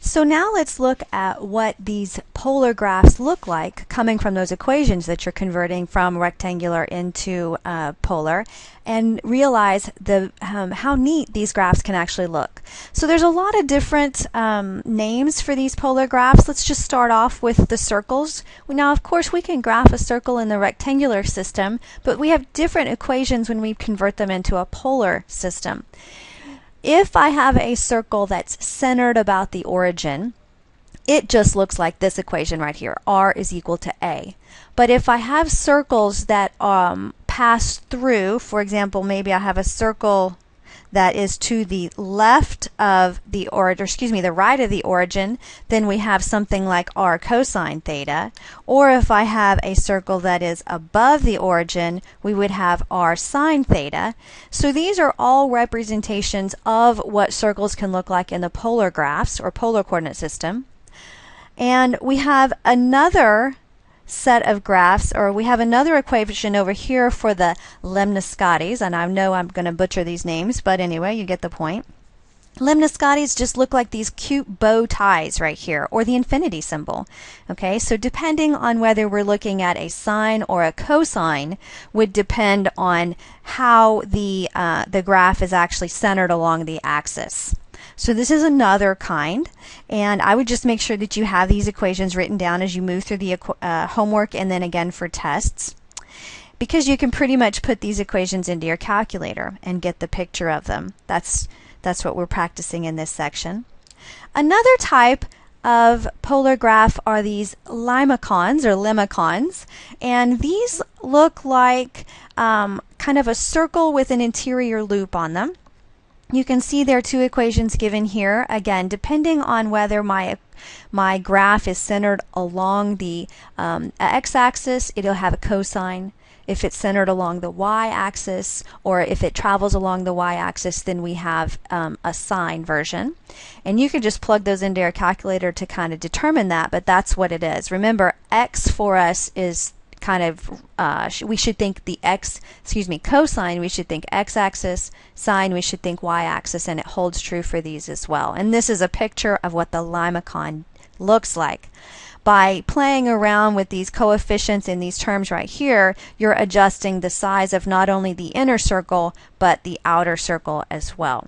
So now let's look at what these polar graphs look like coming from those equations that you're converting from rectangular into polar, and realize how neat these graphs can actually look. So there's a lot of different names for these polar graphs. Let's just start off with the circles. Now, of course, we can graph a circle in the rectangular system, but we have different equations when we convert them into a polar system. If I have a circle that's centered about the origin, it just looks like this equation right here, r is equal to a. But if I have circles that pass through, for example, maybe I have a circle that is to the left of the origin, the right of the origin, then we have something like r cosine theta. Or if I have a circle that is above the origin, we would have r sine theta. So these are all representations of what circles can look like in the polar graphs or polar coordinate system. And we have another set of graphs, or we have another equation over here for the lemniscates, and I know I'm going to butcher these names, but anyway, you get the point. Lemniscates just look like these cute bow ties right here, or the infinity symbol. Okay, so depending on whether we're looking at a sine or a cosine would depend on how the graph is actually centered along the axis. So this is another kind, and I would just make sure that you have these equations written down as you move through the homework and then again for tests, because you can pretty much put these equations into your calculator and get the picture of them. That's what we're practicing in this section. Another type of polar graph are these limacons or limacons, and these look like kind of a circle with an interior loop on them. You can see there are two equations given here. Again, depending on whether my graph is centered along the x-axis, it'll have a cosine. If it's centered along the y-axis, or if it travels along the y-axis, then we have a sine version. And you can just plug those into your calculator to kind of determine that, but that's what it is. Remember, x for us is kind of, we should think the cosine, we should think x-axis, sine, we should think y-axis, and it holds true for these as well. And this is a picture of what the limacon looks like. By playing around with these coefficients in these terms right here, you're adjusting the size of not only the inner circle, but the outer circle as well.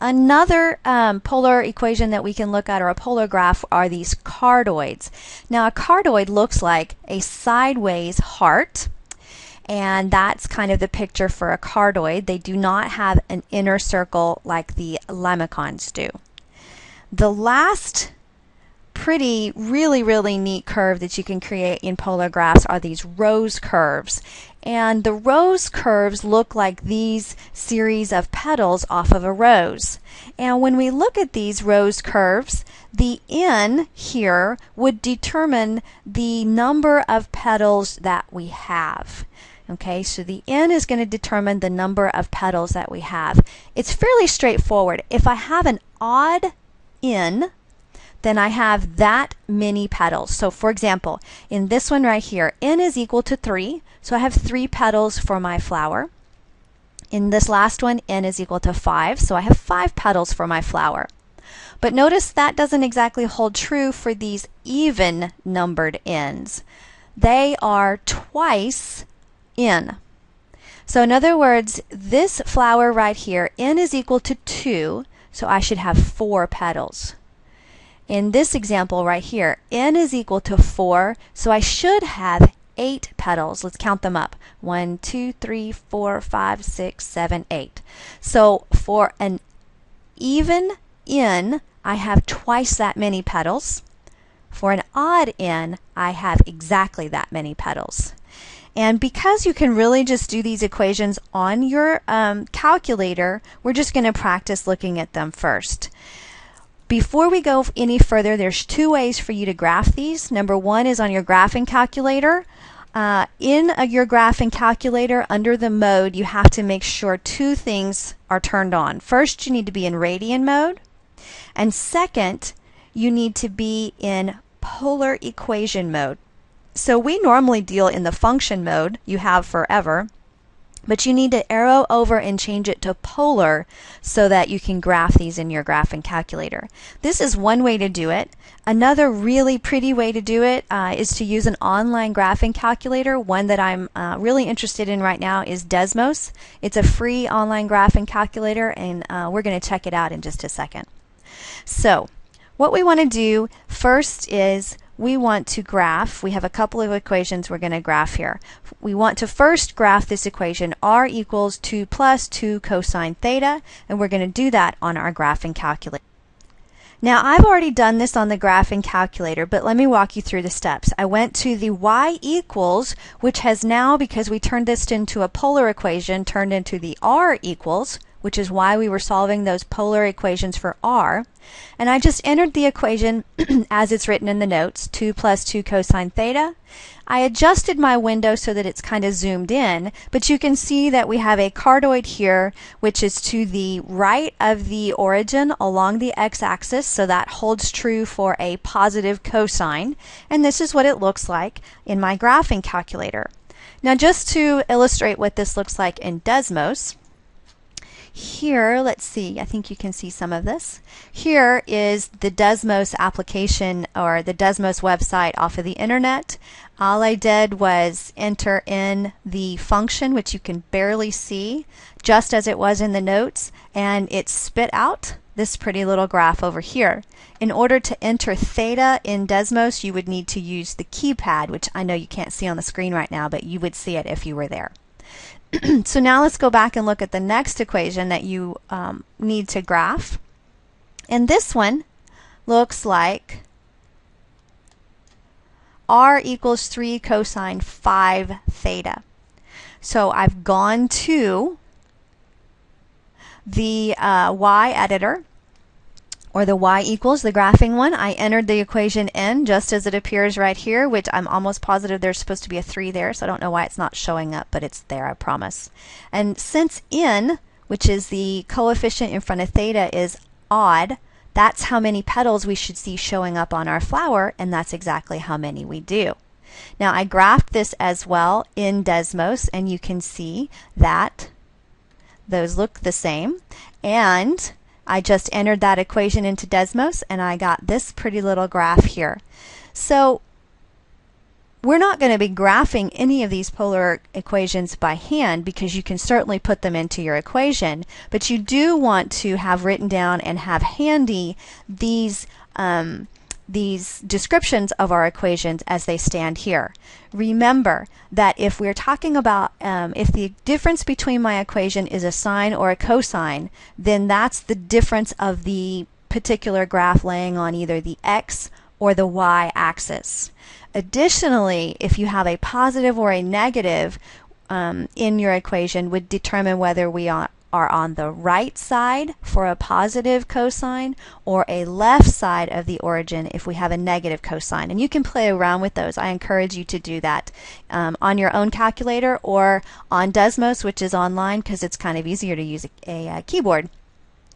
Another polar equation that we can look at, or a polar graph, are these cardoids. Now, a cardoid looks like a sideways heart, and that's kind of the picture for a cardoid. They do not have an inner circle like the limacons do. The last really neat curve that you can create in polar graphs are these rose curves. And the rose curves look like these series of petals off of a rose. And when we look at these rose curves, the n here would determine the number of petals that we have. Okay, so the n is going to determine the number of petals that we have. It's fairly straightforward. If I have an odd n, then I have that many petals. So for example, in this one right here, n is equal to 3, so I have 3 petals for my flower. In this last one, n is equal to 5, so I have 5 petals for my flower. But notice that doesn't exactly hold true for these even numbered n's. They are twice n. So in other words, this flower right here, n is equal to 2, so I should have 4 petals. In this example right here, n is equal to 4, so I should have 8 petals. Let's count them up. 1, 2, 3, 4, 5, 6, 7, 8. So for an even n, I have twice that many petals. For an odd n, I have exactly that many petals. And because you can really just do these equations on your calculator, we're just going to practice looking at them first. Before we go any further, there's 2 ways for you to graph these. Number 1 is on your graphing calculator. In your graphing calculator, under the mode, you have to make sure 2 things are turned on. First, you need to be in radian mode. And second, you need to be in polar equation mode. So we normally deal in the function mode you have forever. But you need to arrow over and change it to polar so that you can graph these in your graphing calculator. This is one way to do it. Another really pretty way to do it is to use an online graphing calculator. One that I'm really interested in right now is Desmos. It's a free online graphing calculator, and we're going to check it out in just a second. So what we want to do first is we want to graph. We have a couple of equations we're going to graph here. We want to first graph this equation, r equals 2 plus 2 cosine theta, and we're going to do that on our graphing calculator. Now, I've already done this on the graphing calculator, but let me walk you through the steps. I went to the y equals, which has now, because we turned this into a polar equation, turned into the r equals, which is why we were solving those polar equations for r. And I just entered the equation as it's written in the notes, 2 plus 2 cosine theta. I adjusted my window so that it's kind of zoomed in, but you can see that we have a cardioid here, which is to the right of the origin along the x-axis, so that holds true for a positive cosine. And this is what it looks like in my graphing calculator. Now, just to illustrate what this looks like in Desmos, here, let's see, I think you can see some of this. Here is the Desmos application, or the Desmos website off of the internet. All I did was enter in the function, which you can barely see, just as it was in the notes, and it spit out this pretty little graph over here. In order to enter theta in Desmos, you would need to use the keypad, which I know you can't see on the screen right now, but you would see it if you were there. So now let's go back and look at the next equation that you need to graph. And this one looks like r equals 3 cosine 5 theta. So I've gone to the y editor, or the y equals, the graphing one. I entered the equation in just as it appears right here, which I'm almost positive there's supposed to be a 3 there, so I don't know why it's not showing up, but it's there, I promise. And since n, which is the coefficient in front of theta, is odd, that's how many petals we should see showing up on our flower, and that's exactly how many we do. Now, I graphed this as well in Desmos, and you can see that those look the same. And I just entered that equation into Desmos, and I got this pretty little graph here. So we're not going to be graphing any of these polar equations by hand, because you can certainly put them into your equation, but you do want to have written down and have handy these descriptions of our equations as they stand here. Remember that if we're talking about if the difference between my equation is a sine or a cosine, then that's the difference of the particular graph laying on either the x or the y axis. Additionally, if you have a positive or a negative in your equation, would determine whether we are on the right side for a positive cosine or a left side of the origin if we have a negative cosine. And you can play around with those. I encourage you to do that on your own calculator or on Desmos, which is online, because it's kind of easier to use a keyboard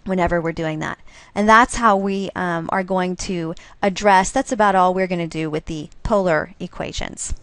whenever we're doing that. And that's how we are going to address, that's about all we're going to do with the polar equations.